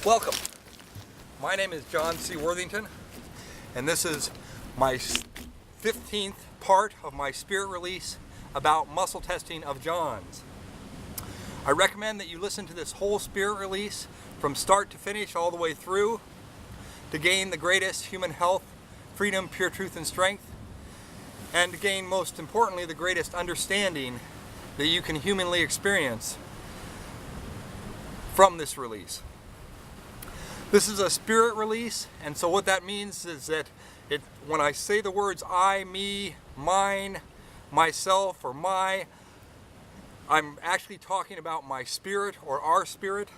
Welcome. My name is John C. Worthington, and this is my 15th part of my spirit release about muscle testing of John's. I recommend that you listen to this whole spirit release from start to finish all the way through to gain the greatest human health, freedom, pure truth, and strength, and to gain, most importantly, the greatest understanding that you can humanly experience from this release. This is a spirit release, and so what that means is that when I say the words I, me, mine, myself, or my, I'm actually talking about my spirit or our spirit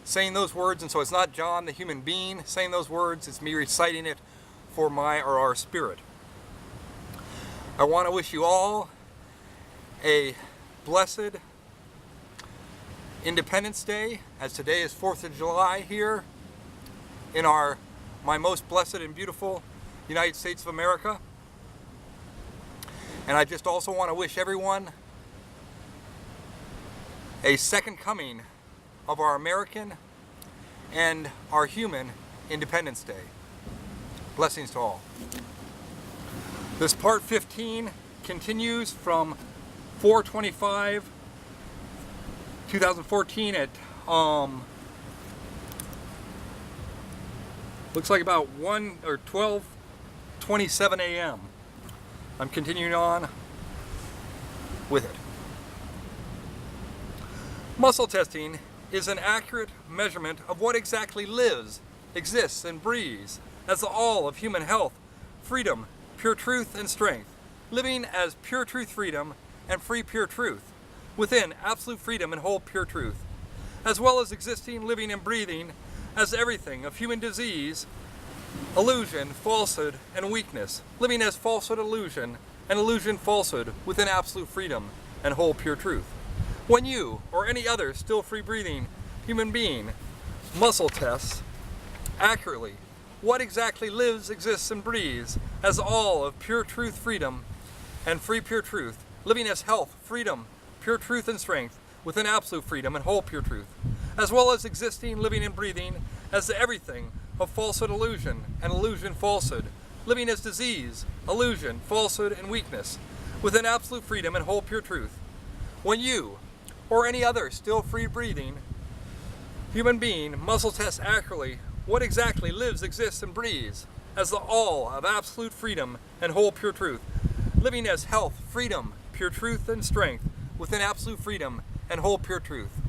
saying those words, and so it's not John the human being saying those words, it's me reciting it for my or our spirit. I want to wish you all a blessed Independence Day, as today is 4th of July here in my most blessed and beautiful United States of America. And I just also want to wish everyone a second coming of our American and our human Independence Day. Blessings to all. This part 15 continues from 4/25/2014 at looks like about 12:27 a.m. I'm continuing on with it. Muscle testing is an accurate measurement of what exactly lives, exists, and breathes as the all of human health, freedom, pure truth, and strength, living as pure truth freedom and free pure truth, within absolute freedom and whole pure truth, as well as existing, living, and breathing as everything of human disease, illusion, falsehood, and weakness, living as falsehood, illusion, and illusion, falsehood, within absolute freedom and whole pure truth. When you, or any other still free breathing human being, muscle tests accurately what exactly lives, exists, and breathes as all of pure truth freedom and free pure truth, living as health, freedom, pure truth, and strength, within absolute freedom and whole pure truth, as well as existing, living, and breathing as the everything of falsehood, illusion, and illusion, falsehood, living as disease, illusion, falsehood, and weakness, within absolute freedom and whole pure truth. When you, or any other still free breathing human being, muscle tests accurately what exactly lives, exists, and breathes as the all of absolute freedom and whole pure truth, living as health, freedom, pure truth, and strength, within absolute freedom and whole pure truth,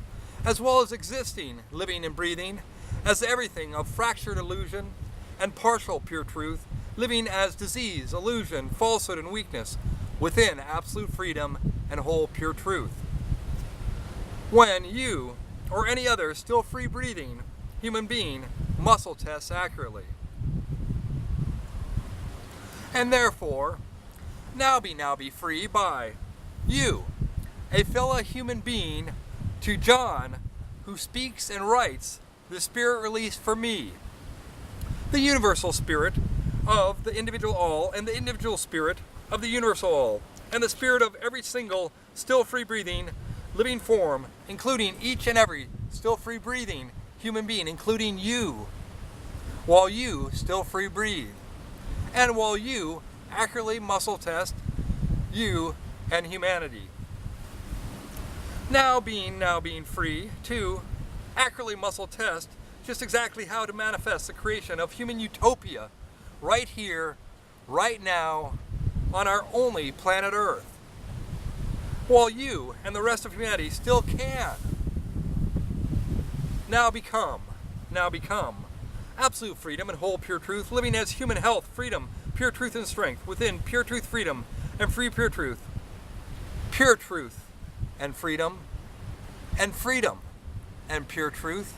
as well as existing, living, and breathing as everything of fractured illusion and partial pure truth, living as disease, illusion, falsehood, and weakness, within absolute freedom and whole pure truth. When you, or any other still free breathing human being, muscle tests accurately. And therefore, now be free by you, a fellow human being, to John, who speaks and writes the spirit release for me, the universal spirit of the individual all, and the individual spirit of the universal all, and the spirit of every single still free breathing living form, including each and every still free breathing human being, including you, while you still free breathe, and while you accurately muscle test you and humanity. Now being free to accurately muscle test just exactly how to manifest the creation of human utopia right here, right now, on our only planet Earth, while you and the rest of humanity still can now become absolute freedom and whole pure truth, living as human health, freedom, pure truth, and strength, within pure truth, freedom, and free pure truth and freedom and pure truth,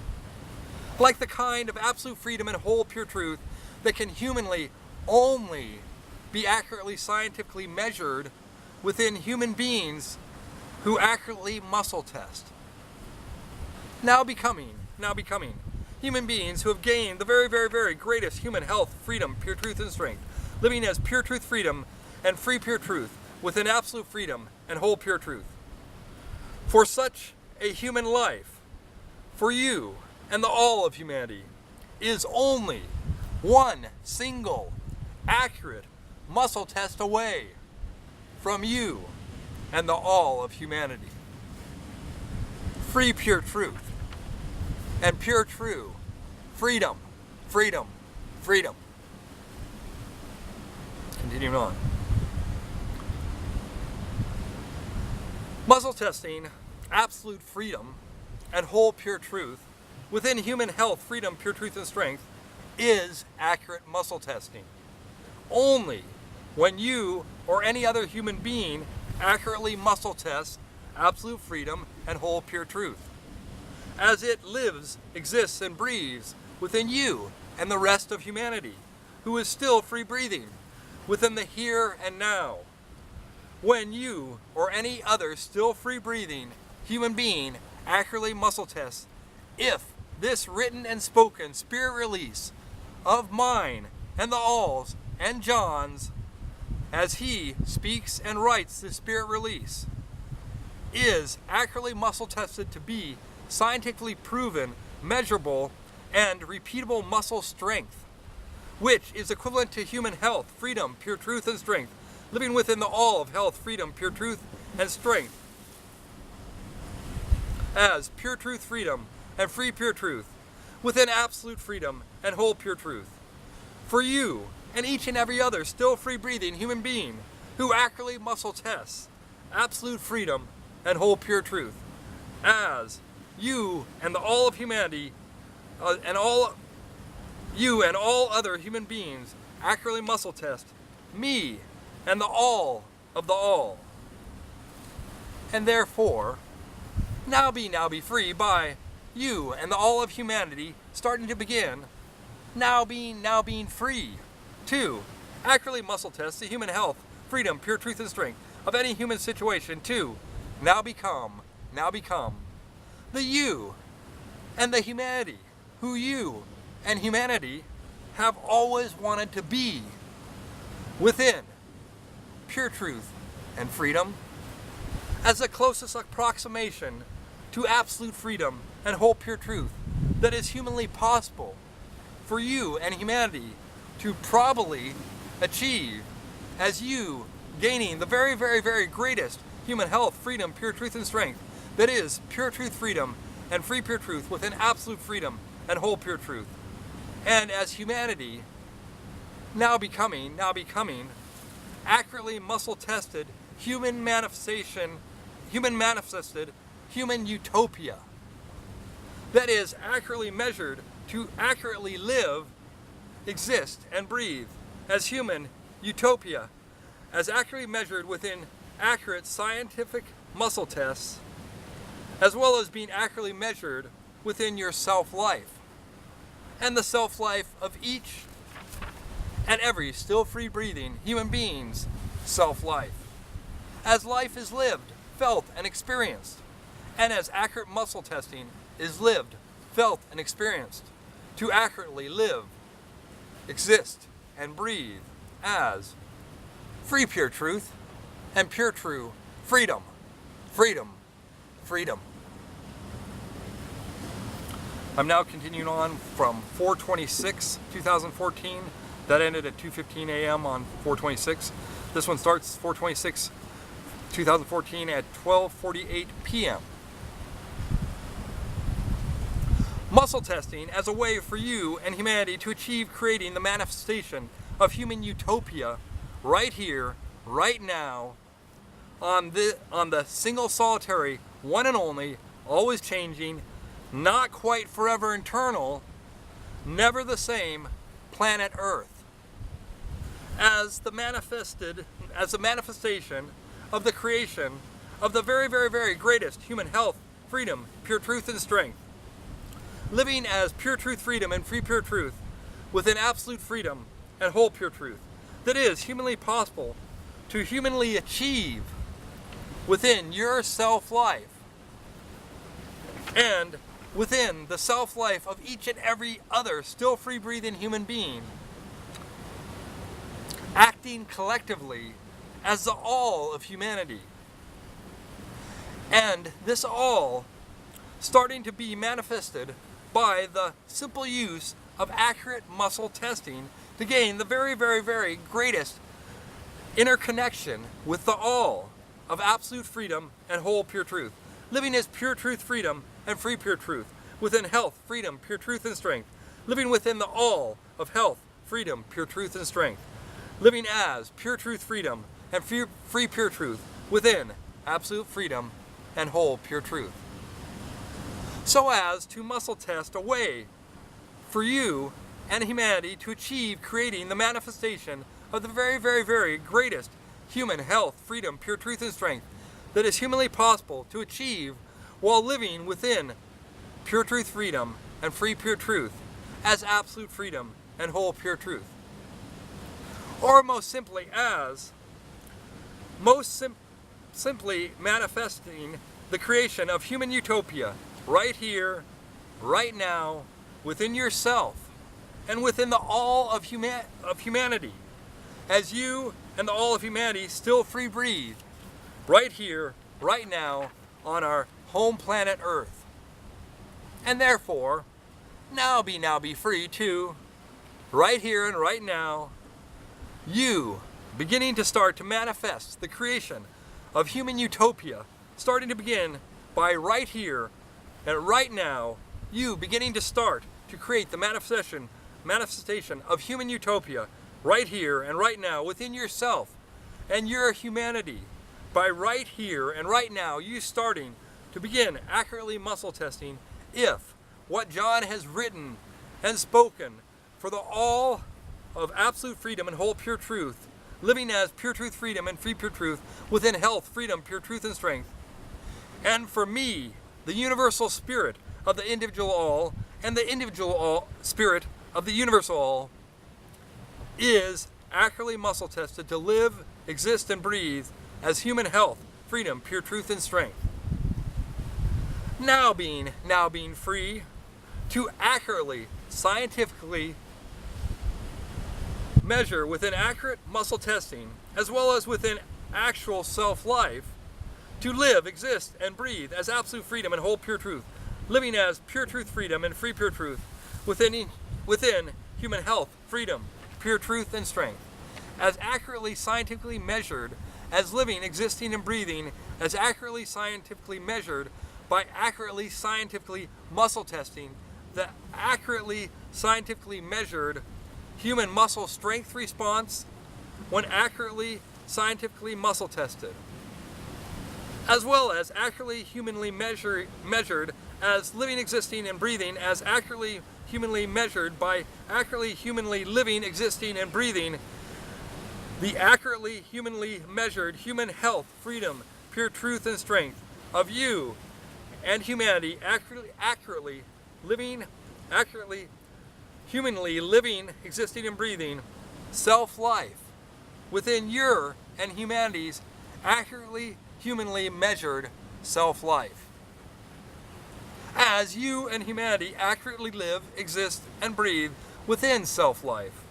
like the kind of absolute freedom and whole pure truth that can humanly only be accurately scientifically measured within human beings who accurately muscle test. Now becoming human beings who have gained the very, very, very greatest human health, freedom, pure truth, and strength, living as pure truth, freedom, and free pure truth, within absolute freedom and whole pure truth. For such a human life, for you, and the all of humanity is only one single accurate muscle test away from you and the all of humanity. Free pure truth and pure true freedom, freedom, freedom. Continuing on. Muscle testing, absolute freedom, and whole pure truth within human health, freedom, pure truth, and strength is accurate muscle testing. Only when you or any other human being accurately muscle tests absolute freedom and whole pure truth, as it lives, exists, and breathes within you and the rest of humanity, who is still free breathing within the here and now. When you or any other still free breathing human being accurately muscle tests if this written and spoken spirit release of mine and the all's and John's, as he speaks and writes the spirit release, is accurately muscle tested to be scientifically proven, measurable, and repeatable muscle strength, which is equivalent to human health, freedom, pure truth, and strength, living within the all of health, freedom, pure truth, and strength, as pure truth, freedom, and free pure truth, within absolute freedom and whole pure truth. For you and each and every other still free breathing human being who accurately muscle tests absolute freedom and whole pure truth, as you and the all of humanity you and all other human beings accurately muscle test me and the all of the all. And therefore, now be free by you and the all of humanity starting to begin now being free to accurately muscle test the human health, freedom, pure truth, and strength of any human situation to now become the you and the humanity who you and humanity have always wanted to be within pure truth and freedom, as the closest approximation to absolute freedom and whole pure truth that is humanly possible for you and humanity to probably achieve, as you gaining the very, very, very greatest human health, freedom, pure truth, and strength that is pure truth, freedom, and free pure truth within absolute freedom and whole pure truth. And as humanity now becoming accurately muscle tested human manifested human utopia that is accurately measured to accurately live, exist, and breathe as human utopia, as accurately measured within accurate scientific muscle tests, as well as being accurately measured within your self-life and the self-life of each and every still free breathing human being's self-life, as life is lived, felt, and experienced, and as accurate muscle testing is lived, felt, and experienced to accurately live, exist, and breathe as free pure truth and pure true freedom, freedom, freedom. I'm now continuing on from 4/26, 2014. That ended at 2:15 a.m. on 4/26. This one starts 4/26, 2014 at 12:48 p.m. Muscle testing as a way for you and humanity to achieve creating the manifestation of human utopia right here, right now, on the single solitary, one and only, always changing, not quite forever eternal, never the same planet Earth, as the manifestation of the creation of the very, very, very greatest human health, freedom, pure truth, and strength, living as pure truth, freedom, and free pure truth within absolute freedom and whole pure truth that is humanly possible to humanly achieve within your self-life and within the self-life of each and every other still free breathing human being, acting collectively as the all of humanity. And this all starting to be manifested by the simple use of accurate muscle testing to gain the very, very, very greatest interconnection with the all of absolute freedom and whole pure truth, living as pure truth, freedom, and free pure truth, within health, freedom, pure truth, and strength, living within the all of health, freedom, pure truth, and strength, living as pure truth, freedom, and free pure truth, within absolute freedom and whole pure truth. So as to muscle test a way for you and humanity to achieve creating the manifestation of the very, very, very greatest human health, freedom, pure truth, and strength that is humanly possible to achieve while living within pure truth, freedom, and free pure truth as absolute freedom and whole pure truth. Or most simply as simply manifesting the creation of human utopia right here, right now, within yourself and within the all of humanity, as you and the all of humanity still free breathe right here, right now, on our home planet Earth. And therefore, now be free too, right here and right now, you beginning to start to manifest the creation of human utopia, starting to begin by right here and right now, you beginning to start to create the manifestation of human utopia right here and right now within yourself and your humanity. By right here and right now, you starting to begin accurately muscle testing if what John has written and spoken for the all of absolute freedom and whole pure truth, living as pure truth, freedom, and free pure truth within health, freedom, pure truth, and strength. And for me, the universal spirit of the individual all and the individual all spirit of the universal all is accurately muscle tested to live, exist, and breathe as human health, freedom, pure truth, and strength. Now being free to accurately, scientifically measure within accurate muscle testing, as well as within actual self-life, to live, exist, and breathe as absolute freedom and whole pure truth, living as pure truth, freedom, and free pure truth within human health, freedom, pure truth, and strength, as accurately scientifically measured as living, existing, and breathing, as accurately scientifically measured by accurately scientifically muscle testing, the accurately scientifically measured human muscle strength response when accurately scientifically muscle tested, as well as accurately humanly measured as living, existing, and breathing, as accurately humanly measured by accurately humanly living, existing, and breathing, the accurately humanly measured human health, freedom, pure truth, and strength of you and humanity, accurately humanly living, existing, and breathing self-life within your and humanity's accurately humanly measured self-life. As you and humanity accurately live, exist, and breathe within self-life.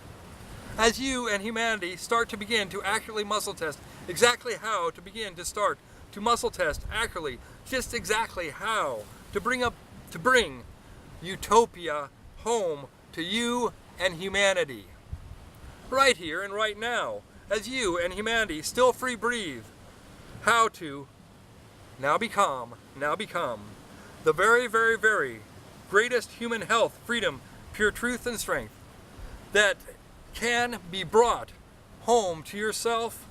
As you and humanity start to begin to accurately muscle test exactly how to begin to start to muscle test accurately, just exactly how to bring utopia home to you and humanity. Right here and right now, as you and humanity still free breathe, how to now become the very, very, very greatest human health, freedom, pure truth, and strength that can be brought home to yourself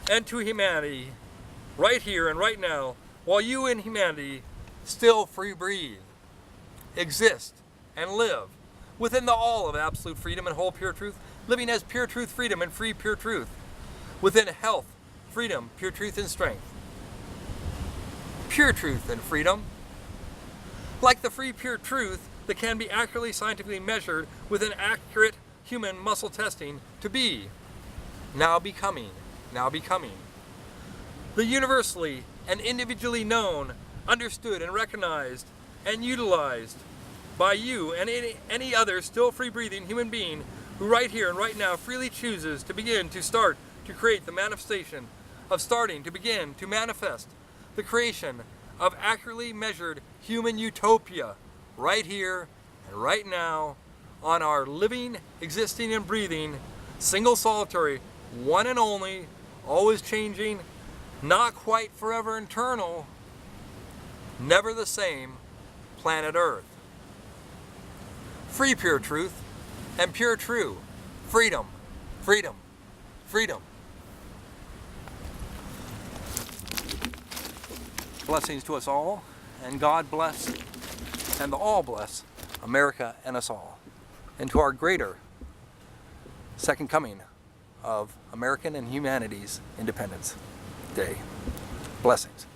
and to humanity right here and right now, while you and humanity still free breathe, exist, and live within the all of absolute freedom and whole pure truth, living as pure truth, freedom, and free pure truth within health, freedom, pure truth, and strength. Pure truth and freedom, like the free pure truth that can be accurately scientifically measured with an accurate human muscle testing to be, now becoming, the universally and individually known, understood, and recognized, and utilized by you and any other still free-breathing human being who right here and right now freely chooses to begin to start to create the manifestation of starting to begin to manifest the creation of accurately measured human utopia right here and right now, on our living, existing, and breathing, single solitary, one and only, always changing, not quite forever eternal, never the same planet Earth. Free pure truth and pure true. Freedom, freedom, freedom. Blessings to us all, and God bless, and the all bless, America and us all, and to our greater second coming of American and humanity's Independence Day. Blessings.